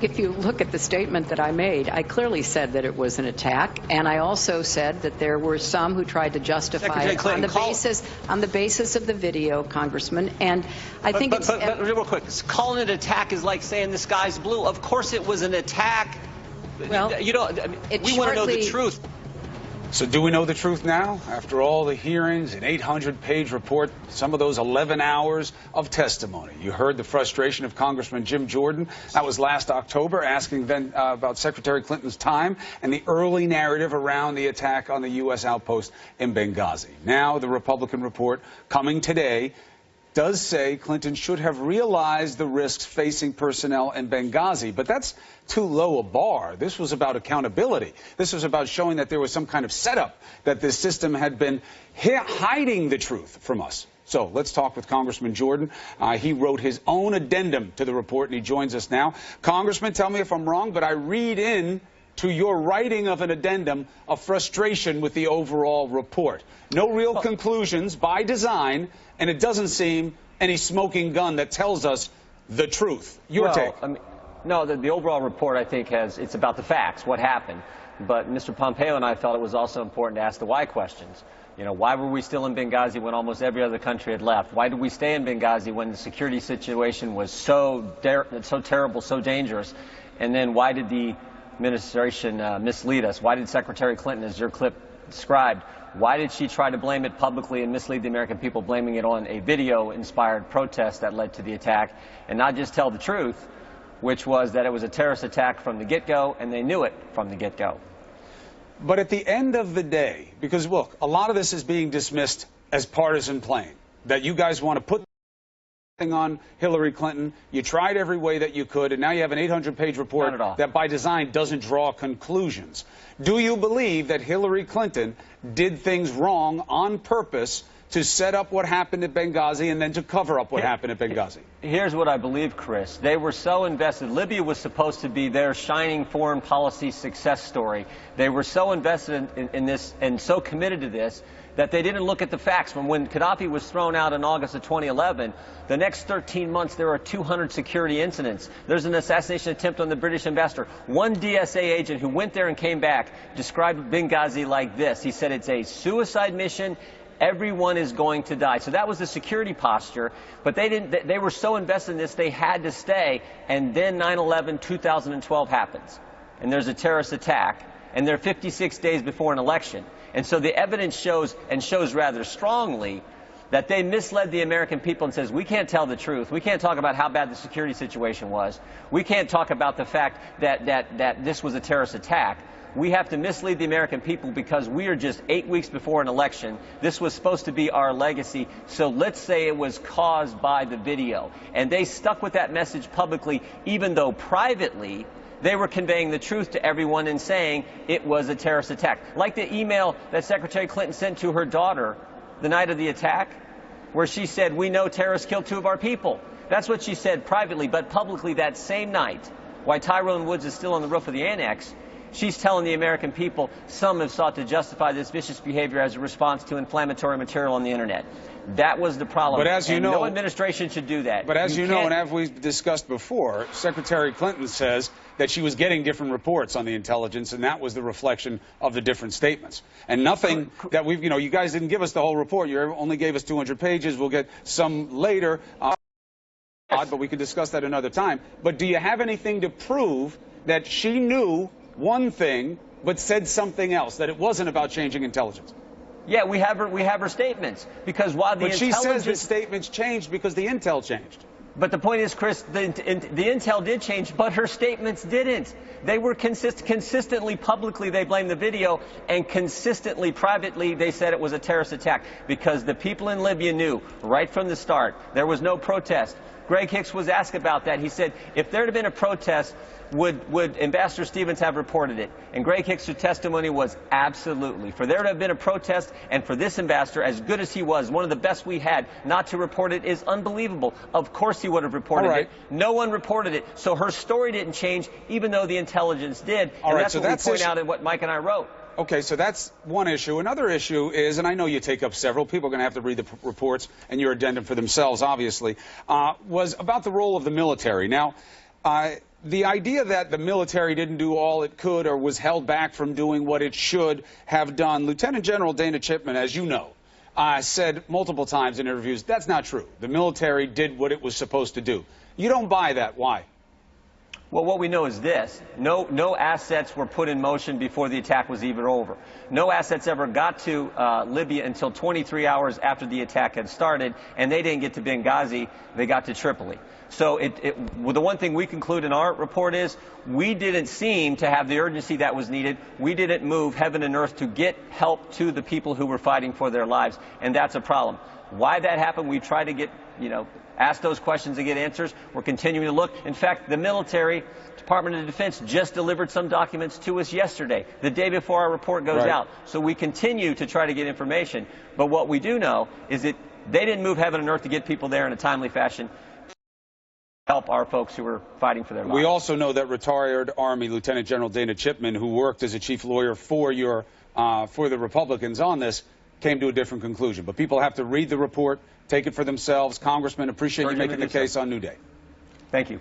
If you look at the statement that I made, I clearly said that it was an attack, and I also said that there were some who tried to justify it on the basis of the video, Congressman. And I think but real quick, calling it an attack is like saying the sky's blue. Of course, it was an attack. Well, you know, I mean, we want to know the truth. So do we know the truth now? After all the hearings, an 800-page report, some of those 11 hours of testimony. You heard the frustration of Congressman Jim Jordan. That was last October, asking then about Secretary Clinton's time and the early narrative around the attack on the U.S. outpost in Benghazi. Now the Republican report coming today does say Clinton should have realized the risks facing personnel in Benghazi, but that's too low a bar. This was about accountability. This was about showing that there was some kind of setup, that this system had been hiding the truth from us. So let's talk with Congressman Jordan. He wrote his own addendum to the report, and he joins us now. Congressman, tell me if I'm wrong, but I read in to your writing of an addendum of frustration with the overall report. No real conclusions by design, and it doesn't seem any smoking gun that tells us the truth. Your take. I mean, no, the overall report, I think, it's about the facts, what happened. But Mr. Pompeo and I felt it was also important to ask the why questions. You know, why were we still in Benghazi when almost every other country had left? Why did we stay in Benghazi when the security situation was so terrible, so dangerous? And then why did the administration mislead us? Why did Secretary Clinton, as your clip described, why did she try to blame it publicly and mislead the American people, blaming it on a video-inspired protest that led to the attack, and not just tell the truth, which was that it was a terrorist attack from the get-go, and they knew it from the get-go? But at the end of the day, because look, a lot of this is being dismissed as partisan playing, that you guys want to put on Hillary Clinton. You tried every way that you could, and now you have an 800-page report that by design doesn't draw conclusions. Do you believe that Hillary Clinton did things wrong on purpose to set up what happened at Benghazi and then to cover up what happened at Benghazi? Here's what I believe, Chris. They were so invested. Libya was supposed to be their shining foreign policy success story. They were so invested in this and so committed to this that they didn't look at the facts. When Gaddafi was thrown out in August of 2011, the next 13 months there were 200 security incidents. There's an assassination attempt on the British ambassador. One DSA agent who went there and came back described Benghazi like this. He said it's a suicide mission. Everyone is going to die. So that was the security posture, but they were so invested in this they had to stay, and then 9/11 2012 happens, and there's a terrorist attack, and they're 56 days before an election. And so the evidence shows rather strongly that they misled the American people and says, we can't tell the truth. We can't talk about how bad the security situation was. We can't talk about the fact that this was a terrorist attack. We have to mislead the American people because we are just 8 weeks before an election. This was supposed to be our legacy. So let's say it was caused by the video. And they stuck with that message publicly, even though privately they were conveying the truth to everyone and saying it was a terrorist attack. Like the email that Secretary Clinton sent to her daughter the night of the attack, where she said, we know terrorists killed 2 of our people. That's what she said privately, but publicly that same night, while Tyrone Woods is still on the roof of the annex, she's telling the American people some have sought to justify this vicious behavior as a response to inflammatory material on the internet. That was the problem. But as you know, no administration should do that. But as you know, and as we've discussed before, Secretary Clinton says that she was getting different reports on the intelligence, and that was the reflection of the different statements. And nothing that we've, you guys didn't give us the whole report. You only gave us 200 pages. We'll get some later, but we can discuss that another time. But do you have anything to prove that she knew one thing but said something else, that it wasn't about changing intelligence? Yeah, we have her statements, because while the she says the statements changed because the intel changed. But the point is, Chris, the intel did change, but her statements didn't. They were consistently publicly they blamed the video, and consistently privately they said it was a terrorist attack, because the people in Libya knew right from the start there was no protest. Greg Hicks was asked about that. He said, if there had been a protest, would Ambassador Stevens have reported it? And Greg Hicks' testimony was absolutely. For there to have been a protest, and for this ambassador, as good as he was, one of the best we had, not to report it is unbelievable. Of course he would have reported it. No one reported it. So her story didn't change, even though the intelligence did. And that's what we point out in what Mike and I wrote. Okay, so that's one issue. Another issue is, and I know you take up several, people are going to have to read the reports and your addendum for themselves, obviously, was about the role of the military. Now, the idea that the military didn't do all it could or was held back from doing what it should have done, Lieutenant General Dana Chipman, as you know, said multiple times in interviews, that's not true. The military did what it was supposed to do. You don't buy that. Why? Well, what we know is this. No assets were put in motion before the attack was even over. No assets ever got to Libya until 23 hours after the attack had started, and they didn't get to Benghazi. They got to Tripoli. So well, the one thing we conclude in our report is we didn't seem to have the urgency that was needed. We didn't move heaven and earth to get help to the people who were fighting for their lives, and that's a problem. Why that happened, we try to get, ask those questions and get answers. We're continuing to look. In fact, the military, Department of Defense, just delivered some documents to us yesterday, the day before our report goes out. So we continue to try to get information. But what we do know is that they didn't move heaven and earth to get people there in a timely fashion to help our folks who were fighting for their lives. We also know that retired Army Lieutenant General Dana Chipman, who worked as a chief lawyer for the Republicans on this, came to a different conclusion. But people have to read the report, take it for themselves. Congressman, appreciate you making the case on New Day. Thank you.